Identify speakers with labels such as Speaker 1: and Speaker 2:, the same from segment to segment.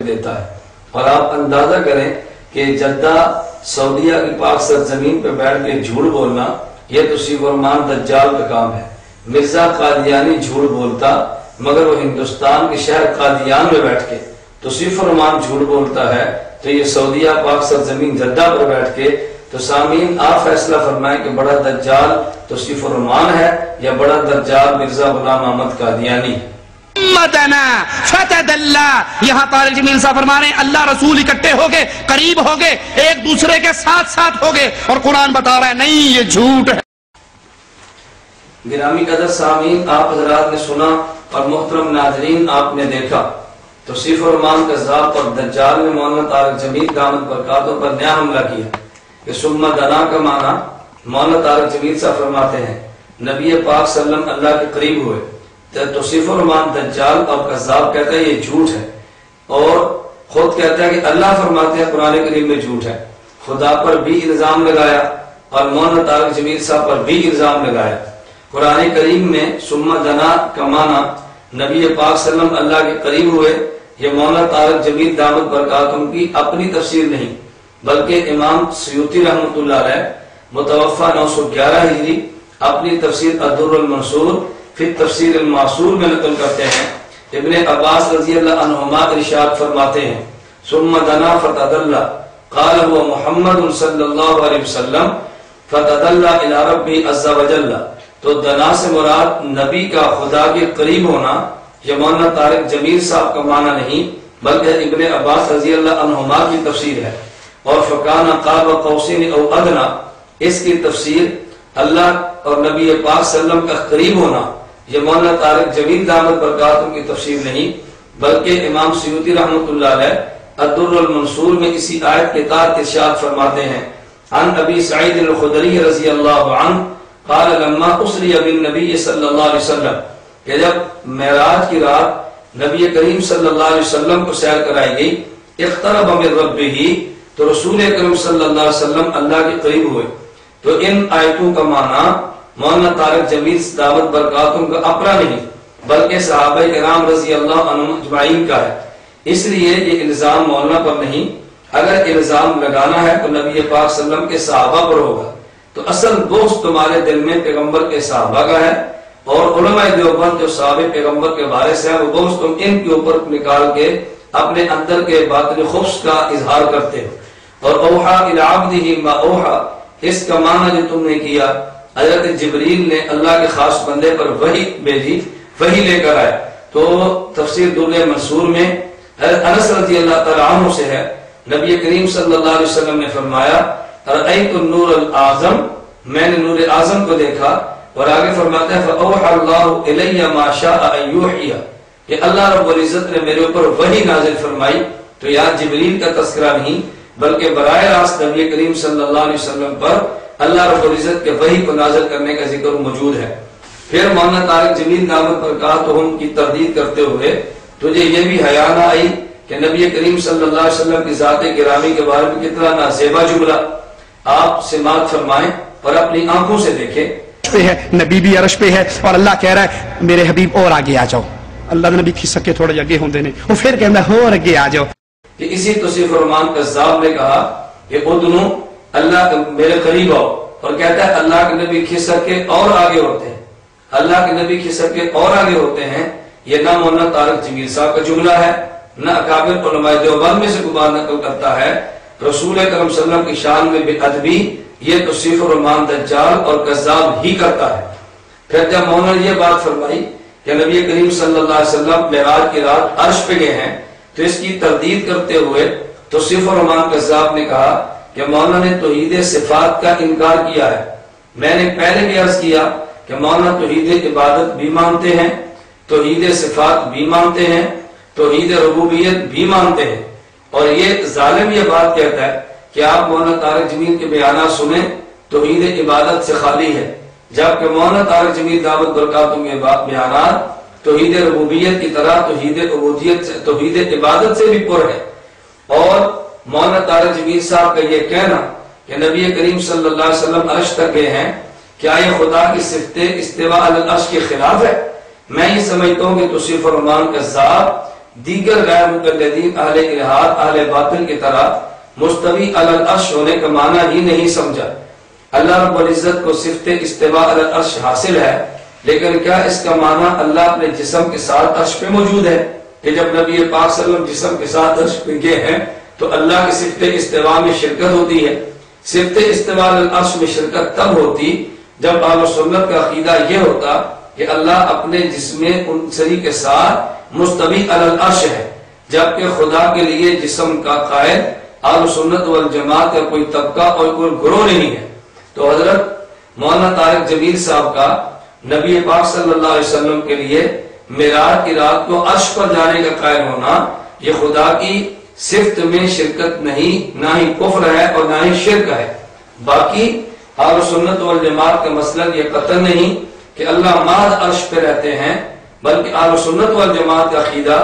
Speaker 1: دیتا ہے۔ اور آپ اندازہ کریں کہ جدہ سعودیہ کی پاک سرزمین پہ بیٹھ کے جھوٹ بولنا یہ توصیف الرحمان دجال کا کام ہے۔ مرزا قادیانی جھوٹ بولتا مگر وہ ہندوستان کے شہر قادیان میں بیٹھ کے توصیف الرحمان جھوٹ بولتا ہے، تو یہ سعودیہ پاک سرزمین جدہ پر بیٹھ کے، تو سامعین آپ فیصلہ فرمائیں کہ بڑا دجال توصیف الرحمان ہے یا بڑا دجال مرزا غلام احمد قادیانی ہے۔
Speaker 2: مدنا فتدلّا، یہاں طارق جمیل صاحب فرما رہے ہیں اللہ رسول اکٹھے ہو گئے، قریب ہو گئے، ایک دوسرے کے ساتھ ساتھ ہو گئے، اور قرآن بتا رہا ہے نہیں یہ جھوٹ ہے۔
Speaker 1: گرامی قدر سامعین آپ حضرات نے سنا اور محترم ناظرین آپ نے دیکھا، توصیف الرحمان کذاب اور دجال نے مولانا طارق جمیل دامت برکاتہ پر نیا حملہ کیا کہ ثم دنا کا معنی مولانا طارق جمیل صاحب فرماتے ہیں نبی پاک صلی اللہ علیہ وسلم اللہ کے قریب ہوئے، توصیف الرحمان دجال اور کذاب کہتا ہے یہ جھوٹ ہے، اور خود کہتا ہے کہ اللہ فرماتے ہیں قرآن کریم میں جھوٹ ہے، خدا پر بھی الزام لگایا اور مولانا طارق جمیل صاحب پر بھی الزام لگایا۔ قرآن کریم میں ثم دنا کا معنی نبی پاک صلی اللہ علیہ وسلم اللہ کے قریب ہوئے، یہ مولانا طارق جمیل دامت برکاتہم کی اپنی تفسیر نہیں بلکہ امام سیوطی رحمۃ اللہ علیہ متوفہ 911 ہجری اپنی تفسیر الدر المنصور فی تفسیر المعصور میں نقل کرتے ہیں۔ ابن عباس رضی اللہ عنہما ارشاد فرماتے ہیں ثم دنا فتدلّا قال هو محمد صلی اللہ علیہ وسلم فتدلّا الی ربی عز وجل، تو دنا سے مراد نبی کا خدا کے قریب ہونا یہ مولانا طارق جمیل صاحب کا معنی نہیں بلکہ ابن عباس رضی اللہ عنہما کی تفسیر ہے۔ اور فکان قاب قوسین او ادنا، اس کی تفسیر اللہ اور نبی پاک صلی اللہ علیہ وسلم کا قریب ہونا یہ مولانا طارق جمیل دامت برکاتہم کی تفسیر نہیں بلکہ امام سیوطی رحمۃ اللہ علیہ الدر المنصور میں اسی آیت کے تحت ارشاد فرماتے ہیں عن ابی سعید الخدری رضی اللہ عنہ قال لما اسری بالنبی صلی اللہ علیہ وسلم، کہ جب معراج کی رات نبی کریم صلی اللہ علیہ وسلم کو سیر کرائی گئی، اقترب من ربہ، تو رسول کریم صلی اللہ علیہ وسلم اللہ کے قریب ہوئے، تو ان آیتوں کا معنی مولانا طارق جمیل دامت برکاتہم کا اپنا نہیں بلکہ صحابہ کرام رضی اللہ عنہم اجمعین کا ہے۔ اس لیے یہ الزام مولانا پر نہیں، اگر الزام لگانا ہے تو نبی پاک صلی اللہ علیہ وسلم کے صحابہ پر ہوگا، تو اصل بغض تمہارے دل میں پیغمبر کے صحابہ کا ہے، اور علماء دیوبند جو صحابہ پیغمبر کے وارث ہیں وہ بغض تم ان کے اوپر نکال کے اپنے اندر کے باطن خبث کا اظہار کرتے ہو۔ اور اوحا الی عبدہ ما اوحا، اس کا معنی جو تم نے کیا، حضرت جبریل نے اللہ کے خاص بندے پر وحی بھیجی، وحی لے کر آئے، تو تفسیر در منصور میں حضرت انس رضی اللہ تعالیٰ عنہ سے ہے نبی کریم صلی اللہ علیہ وسلم نے فرمایا رأیت النور الاعظم، میں نے نور اعظم کو دیکھا، اور آگے فرماتا ہے فأوحى اللہ الی ما شاء ان یوحی، کہ اللہ رب العزت نے میرے اوپر وحی نازل فرمائی، تو یہاں جبریل کا تذکرہ نہیں بلکہ براہ راست نبی کریم صلی اللہ علیہ وسلم پر اللہ رب العزت کے وحی کو نازل کرنے کا ذکر موجود ہے۔ پھر مولانا طارق جمیل دامت برکاتہم کی تردید کرتے ہوئے تجھے یہ بھی حیا نہ آئی کہ نبی کریم صلی اللہ علیہ وسلم کی ذات گرامی کے بارے میں کتنا نازیبا جملہ، آپ سماعت فرمائیں اور اپنی آنکھوں سے دیکھیں۔
Speaker 2: نبی بھی عرش پہ ہے اور اللہ کہہ رہا ہے میرے حبیب اور آگے آ جاؤ، اللہ نے نبی کھسک کے تھوڑے اگے ہوندے نے، وہ پھر کہنا ہے اور آگے آ جاؤ۔
Speaker 1: کہ اسی توصیف الرحمان کذاب نے کہا کہ ادنو اللہ میرے قریب آؤ، اور کہتا ہے اللہ کے نبی کھسک کے اور آگے ہوتے ہیں، اللہ کے نبی کھسک کے اور آگے ہوتے ہیں۔ یہ نہ مولانا طارق جمیل صاحب کا جملہ ہے، نہ اکابر علماء دیوبند میں سے کوئی نقل کرتا ہے۔ رسول اکرم صلی اللہ علیہ وسلم کی شان میں بے ادبی یہ توصیف الرحمان دجال اور کذاب ہی کرتا ہے۔ پھر جب مولانا نے یہ بات فرمائی کہ نبی کریم صلی اللہ علیہ وسلم معراج کی رات عرش پہ گئے ہیں، تو اس کی تردید کرتے ہوئے توصیف الرحمان کذاب نے کہا کہ مولانا نے توحید صفات کا انکار کیا ہے۔ میں نے پہلے بھی عرض کیا کہ مولانا توحید عبادت بھی مانتے ہیں، توحید صفات بھی مانتے ہیں، توحید ربوبیت بھی مانتے ہیں، اور یہ ظالم یہ بات کہتا ہے کہ آپ مولانا طارق جمیل کے بیانات سنیں توحید عبادت سے خالی ہے، جبکہ مولانا طارق جمیل دعوت برکاتہم کے بیانات توحید ربوبیت کی طرح توحید عبودیت سے، توحید عبادت سے بھی پر ہے۔ اور مولانا طارق جمیل صاحب کا یہ کہنا کہ نبی کریم صلی اللہ علیہ وسلم عرش تک گئے ہیں، کیا یہ خدا کی صفت استواء علی العرش کے خلاف ہے؟ میں یہ سمجھتا ہوں کہ توصیف الرحمان کذاب دیگر غیر مقلدین اہل الہاد اہل باطل کی طرح مستوی علی العرش ہونے کا معنی ہی نہیں سمجھا۔ اللہ رب العزت کو صفت استواء علی العرش حاصل ہے، لیکن کیا اس کا معنی اللہ اپنے جسم کے ساتھ عرش پہ موجود ہے؟ کہ جب نبی پاک صلی اللہ علیہ وسلم جسم کے ساتھ عرش پہ گئے ہیں تو اللہ کی صفت استواء میں شرکت ہوتی ہے؟ صفت استواء علی العرش میں شرکت تب ہوتی جب اہل سنت کا عقیدہ یہ ہوتا کہ اللہ اپنے جسم انصری کے ساتھ مستوی علی العرش ہے، جبکہ خدا کے لیے جسم کا قائل اہل سنت والجماعت کا کوئی طبقہ اور کوئی گروہ نہیں ہے۔ تو حضرت مولانا طارق جمیل صاحب کا نبی پاک صلی اللہ علیہ وسلم کے لیے معراج کی رات کو عرش پر جانے کا قائل ہونا یہ خدا کی صفت میں شرکت نہیں، نہ ہی کفر ہے اور نہ ہی شرک ہے۔ باقی اہل سنت والجماعت کا مسلک یہ قطع نہیں کہ اللہ محض عرش پہ رہتے ہیں، بلکہ اہل سنت والجماعت کا عقیدہ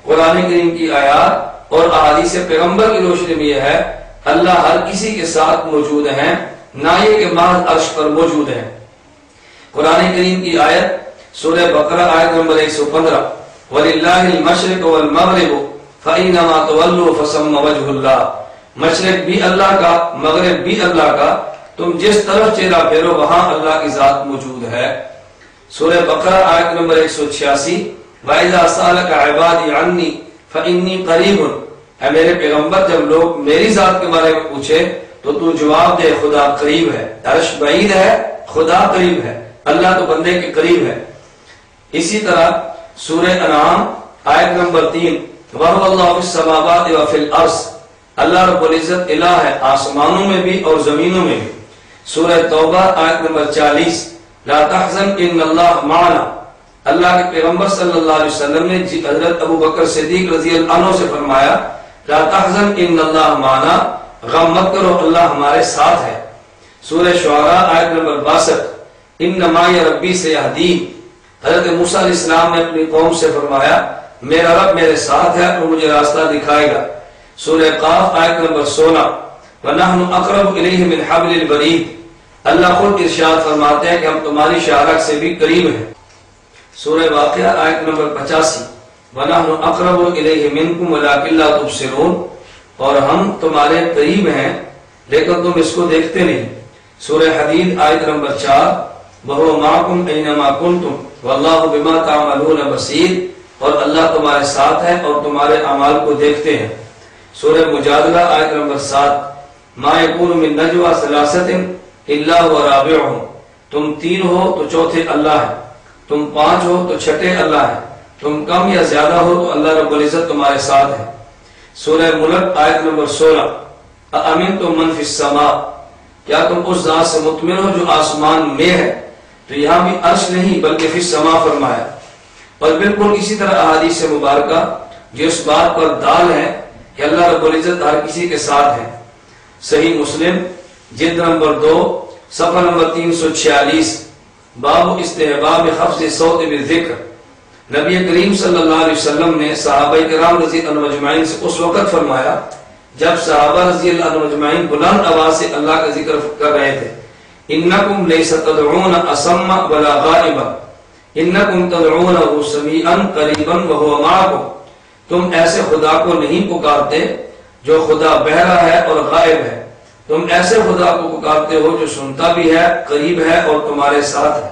Speaker 1: قرآن کریم کی آیات اور احادیث پیغمبر کی روشنی میں یہ ہے اللہ ہر کسی کے ساتھ موجود ہیں، نہ یہ کہ محض عرش پر موجود ہیں۔ قرآن کریم کی آیت سورہ بقرہ آیت نمبر 115 وَلِلَّهِ الْمَشْرِقُ وَالْمَغْرِبُ فَإِنَّمَا تُوَلُّوا فَثَمَّ وَجْهُ اللَّهِ، مشرق بھی اللہ کا، مغرب بھی اللہ کا، تم جس طرف چہرہ پھیرو وہاں اللہ کی ذات موجود ہے۔ سورہ بقرہ آیت نمبر 186 وَإِذَا سَأَلَكَ عِبَادِي عَنِّي فَإِنِّي قَرِيبٌ، اے میرے پیغمبر جب لوگ میری ذات کے بارے میں پوچھے تو جواب دے خدا قریب ہے۔ عرش بعید ہے، خدا قریب ہے، اللہ تو بندے کے قریب ہے۔ اسی طرح سورہ انعام آیت نمبر 3 وَهُوَ اللَّهُ فِي السَّمَاوَاتِ وَفِي الْأَرْضِ، اللہ رب العزت الہ ہے آسمانوں میں بھی اور زمینوں میں بھی۔ سورہ توبہ آیت نمبر 40 لا تحزن ان اللہ معنا، اللہ کے پیغمبر صلی اللہ علیہ وسلم نے حضرت ابو بکر صدیق رضی اللہ عنہ سے فرمایا لا تحزن ان اللہ معنا، غم مت کرو اللہ ہمارے ساتھ ہے۔ سورہ شعراء آیت نمبر 62 انما ربی سیہدین، حضرت موسیٰ علیہ السلام نے اپنی قوم سے فرمایا میرا رب میرے ساتھ ہے اور مجھے راستہ دکھائے گا۔ سورہ قاف آیت نمبر 16 وَنَحْنُ أَقْرَبُ إِلَيْهِ مِنْ حَبْلِ الْوَرِيدِ، اللہ خود ارشاد فرماتے ہیں کہ ہم تمہاری شاخ سے بھی قریب ہیں۔ سورہ واقعہ آیت نمبر 85 وَنَحْنُ أَقْرَبُ إِلَيْهِ مِنْكُمْ وَلَكِنْ لَا تُبْصِرُونَ، اور ہم تمہارے قریب ہیں لیکن تم اس کو دیکھتے نہیں۔ سورہ حدید آیت نمبر 4 وَهُوَ مَعَكُمْ أَيْنَمَا كُنْتُمْ وَاللَّهُ بِمَا تَعْمَلُونَ بَصِيرٌ، اور اللہ تمہارے ساتھ ہے اور تمہارے اعمال کو دیکھتے ہیں۔ سورہ مجادلہ آیت نمبر 7 مَا يَكُونُ مِن نَجْوَىٰ ثَلَاثَةٍ إِلَّا هُوَ رَابِعُهُمْ، تم 3 ہو تو چوتھے اللہ ہے، تم 5 ہو تو چھٹے اللہ ہے، تم کم یا زیادہ ہو تو اللہ رب العزت تمہارے ساتھ ہے۔ سورہ ملک آیت نمبر 16 أَأَمِنْتُم مَّن فِي السَّمَاءِ، کیا تم اس ذات سے مطمئن ہو جو آسمان میں ہے؟ تو یہاں بھی عرش نہیں بلکہ فی السماء فرمایا۔ اور بالکل اسی طرح احادیث مبارکہ جو اس بات پر دال ہے کہ اللہ رب العزت ہر کسی کے ساتھ ہے۔ صحیح مسلم جلد نمبر 2 صفحہ نمبر 346 باب استحباب خفض صوت بالذکر، نبی کریم صلی اللہ علیہ وسلم نے صحابہ کرام رضی اللہ عنہم اجمعین سے اس وقت فرمایا جب صحابہ رضی اللہ عنہم اجمعین بلند آواز سے اللہ کا ذکر کر رہے تھے انکم لیس تدعون اصم ولا غائبا انکم تدعونه سمیعا قریبا وهو معکم، تم ایسے خدا کو نہیں پکارتے جو خدا بہرا ہے اور غائب ہے، تم ایسے خدا کو پکارتے ہو جو سنتا بھی ہے، قریب ہے اور تمہارے ساتھ ہے۔